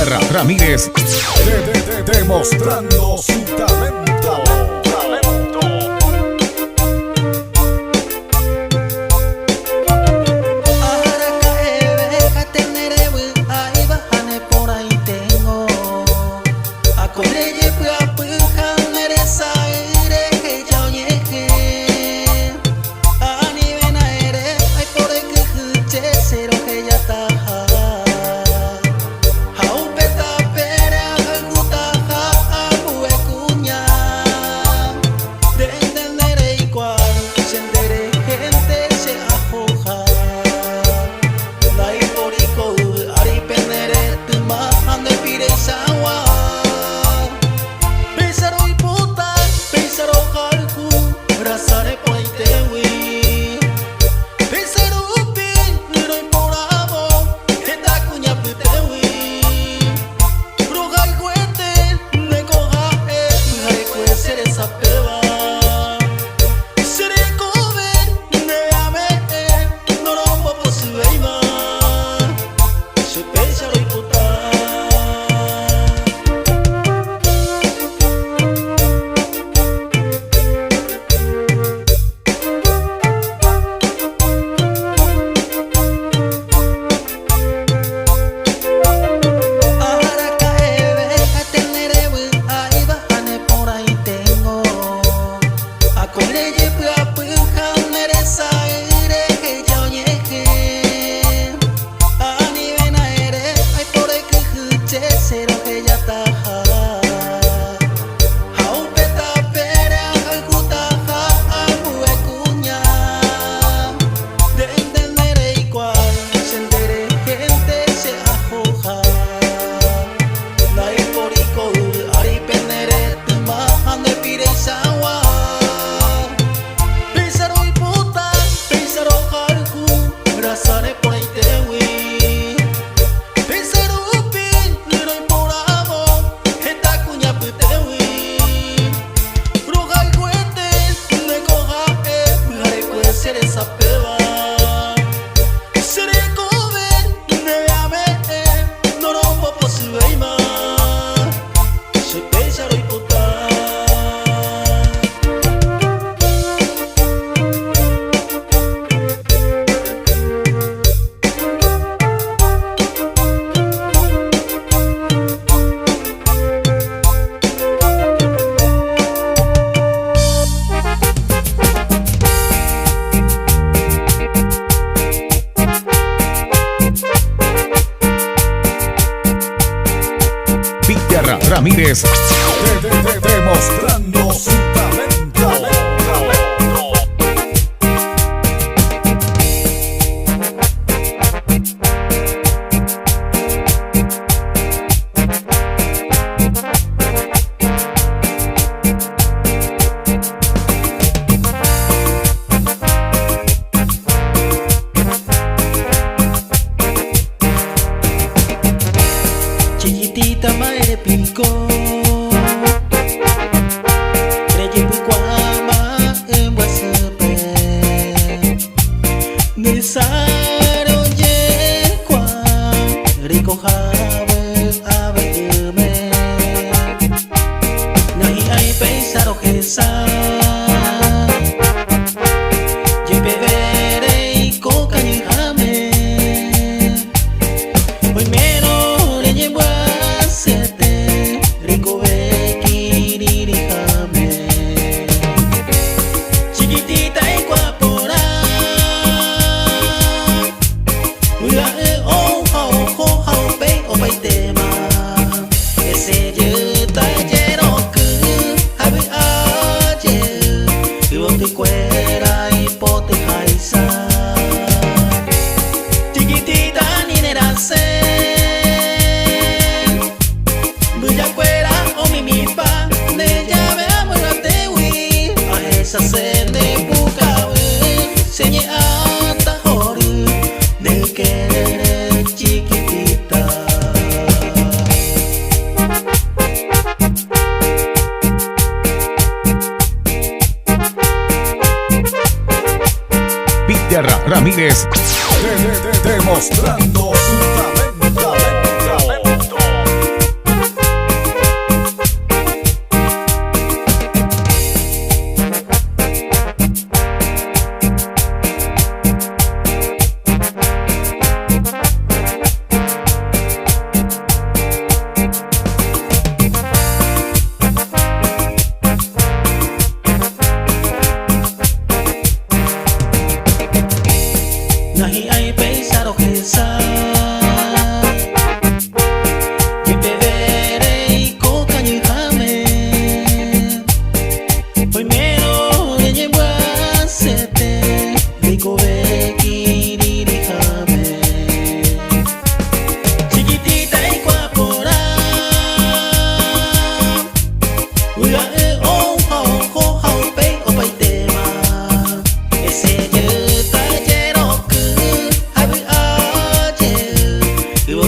Ramírez, demostrando su talento. Ramírez, demostrando su talento. Chiquitita madre pico, reye picuama en Guasape, Nisaro ye cuan, rico jave abeme, nahi ay pensaro que sa, ye bebere y coca y jame, hoy menos le llevo rico bequiriricame, chiquitita y guapora, mira oh pe tema, ese yeta lleno que habe ayer, y bote cuera y pote jaisa, chiquitita ni nerase. Sene bukawe, senye ata hori, ne kere.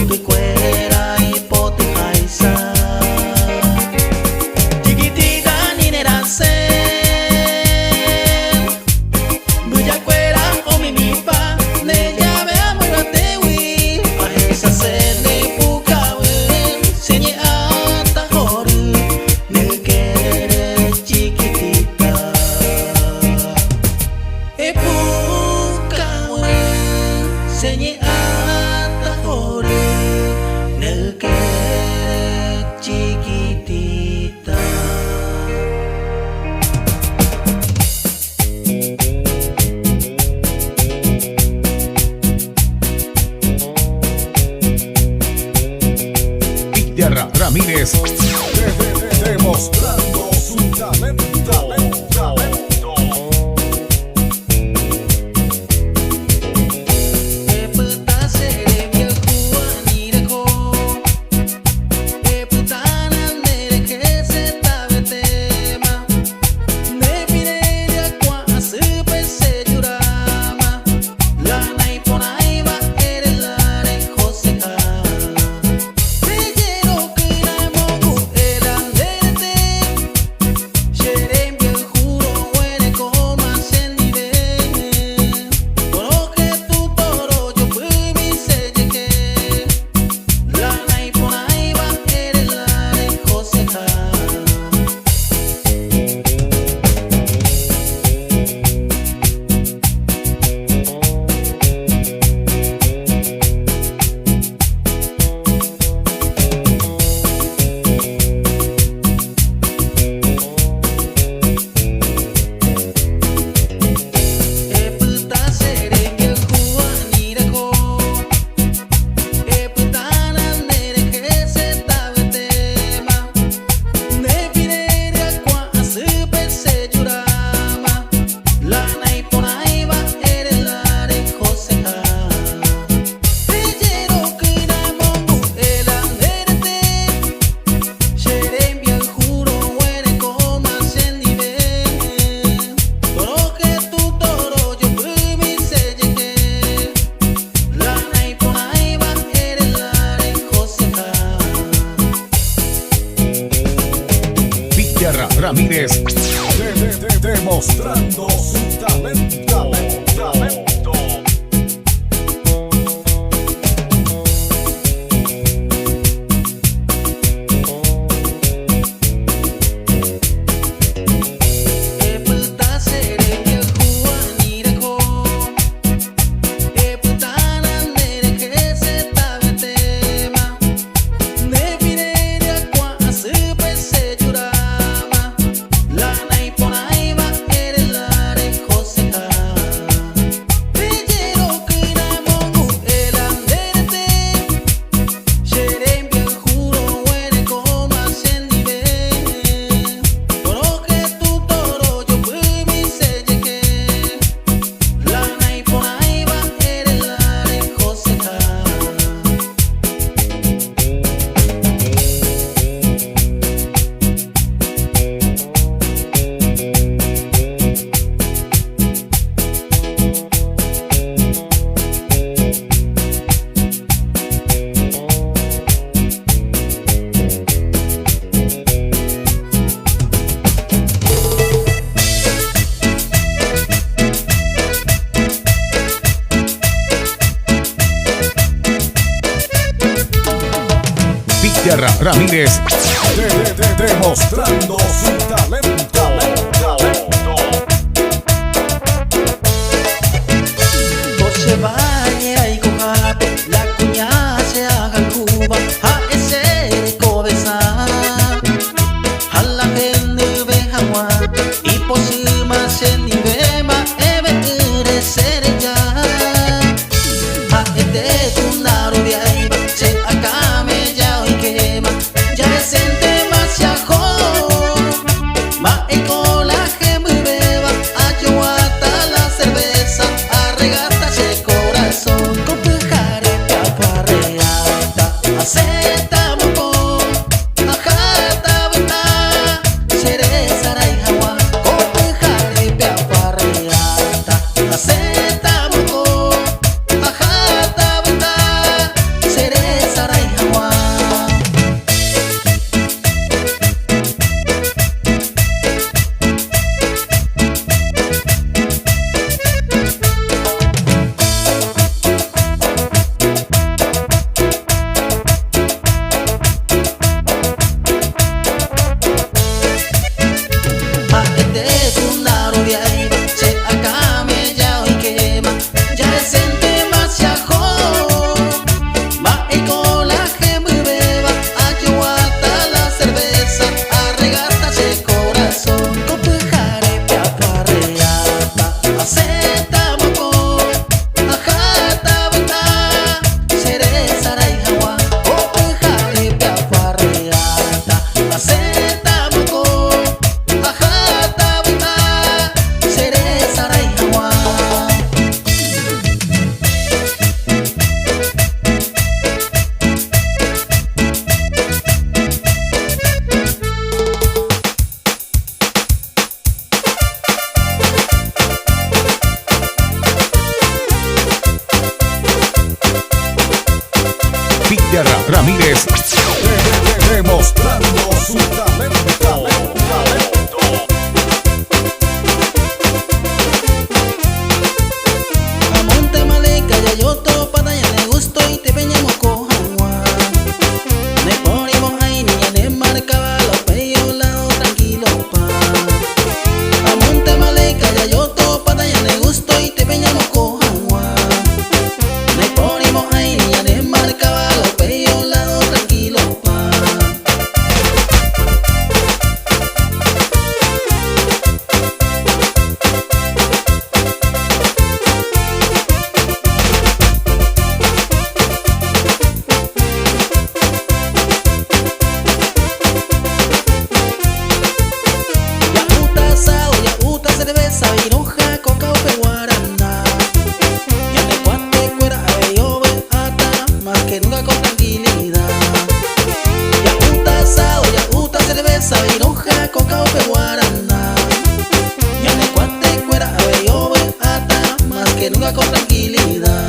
te cuera y pote jaisa. Chiquitita ni nera se buya cuera o mi mipa ne ya vea muy batewi a esa se ne pukawe señe ata horu ne quere chiquitita e pukawe señe ata horu ne quere chiquitita. Víctor Ramírez. Demostrando su talento. Ramírez. Demostrando su talento. Víctor Ramírez. Demostrando su talento. Coche bañera y cojape, la cuña se haga en Cuba, a ese cobeza, a la gente veja Juan, y por si más en mi bema, eve ser ya, a este tunaro de ahí, se acá me ya hoy quema, ya es siente más ya ma en cola que muy beba, a yo hasta la cerveza, a regata se cobra. Ramírez. Demostrando su talento. Amonte maleca ya yo to pataya ne gusto y te peñamos cojanwa. Ne ponimos ahí niña ne marcaba los peos lado tranquilo pa. Amonte maleca ya yo to pataya ne gusto y te peñamos cojanwa. Ne ponimos ahí niña ne marcaba los peos lado tranquilo pa. Ya asado, ya cerveza, viroja, coca o guaraná. Ya de cuate cuera, yo ve ata, más que nunca con tranquilidad. Ya asado, ya cerveza, viroja, coca o guaraná. Ya de cuate cuera, yo ve ata, más que nunca con tranquilidad.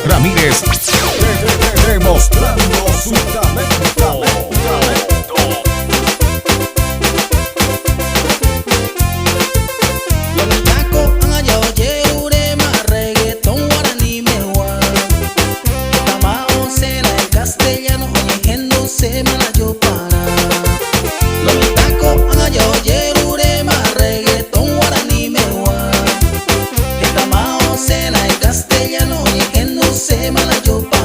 Ramírez. Demostrando su talento. Los mitacos han hallado yerurema, reggaetón, guaraní, mehua. Tamao, cena en castellano, oyendo se me la yo para. Los mitacos han hallado yerurema, reggaetón, guaraní, mehua. Tamao, cena en castellano, oyendo se me la yo para.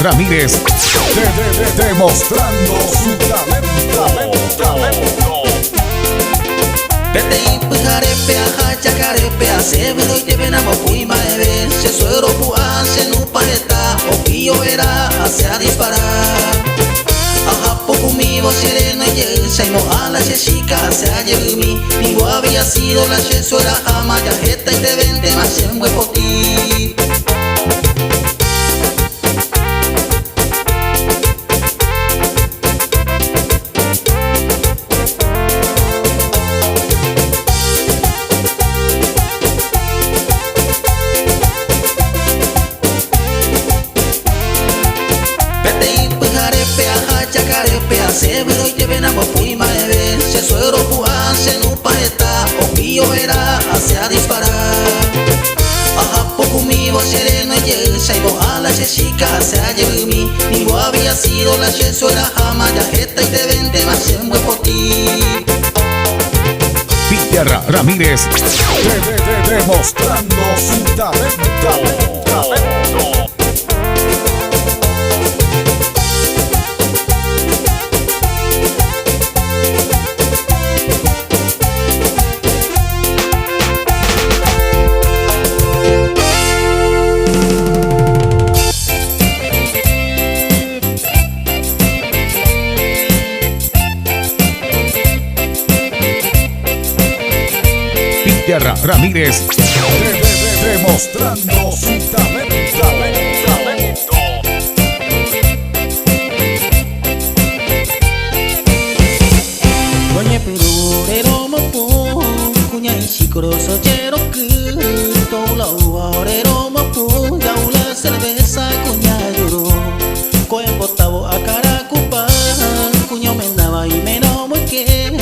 Ramírez. Demostrando su talento. Vete y pujarepe, aja, chacarepe, hace vero y te venamos fui maebe. Se suero pua, se no paeta, o pillo verá, hacia disparar. Aja, poco mío, sereno y el seino a la chica, se ha llevado mi. Ni había sido la chesuera, ama, yajeta y te vende más en huevo ti. Se vero y te venamos fui maebe. Se suero pua, se no paeta, o pillo verá, hacia disparar. Aja, poco mío, sereno y el seino a la chica, se ha llevado mi. Ni había sido la chesuera, ama, yajeta y te vende más en huevo ti. Ramírez. Demostrando su talento. Ramírez. Demostrando su talento. Coñe perurero mopo, cuña y chicoroso cheroque. Toula uaorero mopo, yaula cerveza cuña lloró. Coen botabo a caracupa, cuño me andaba y me no muy que.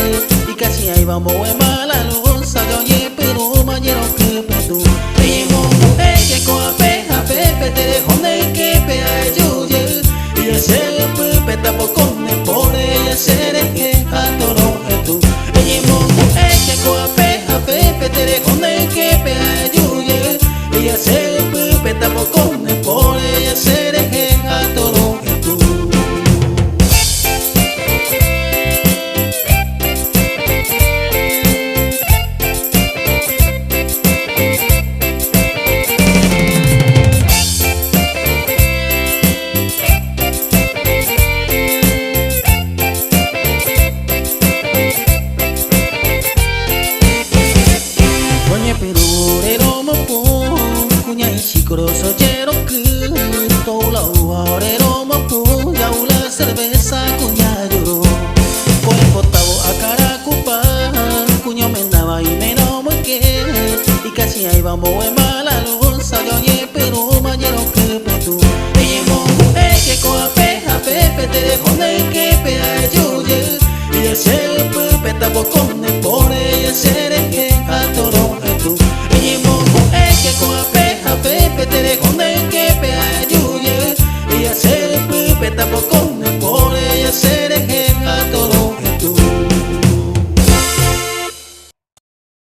Y casi ahí vamos en mala luz, coñe pero mañero que petu. Y momo que coape, a pepe te dejo de que pea yuye. Y ese pepe tampoco me pone y ese que adoro tú. Y momo que coape, a pepe te dejo de que pea yuye. Y ese pepe tampoco me pone y ese que adoro tú. cerveza cuña lloró. Por el potabo a Caracupa, cuño me daba y me no me que. Y casi ahí vamos en mala luz, oye, pero mañana que petu. Ella mongo, que coa peja, pepe, te dejo de que pea yuye. Y ese pepe tapo con el pone, y ese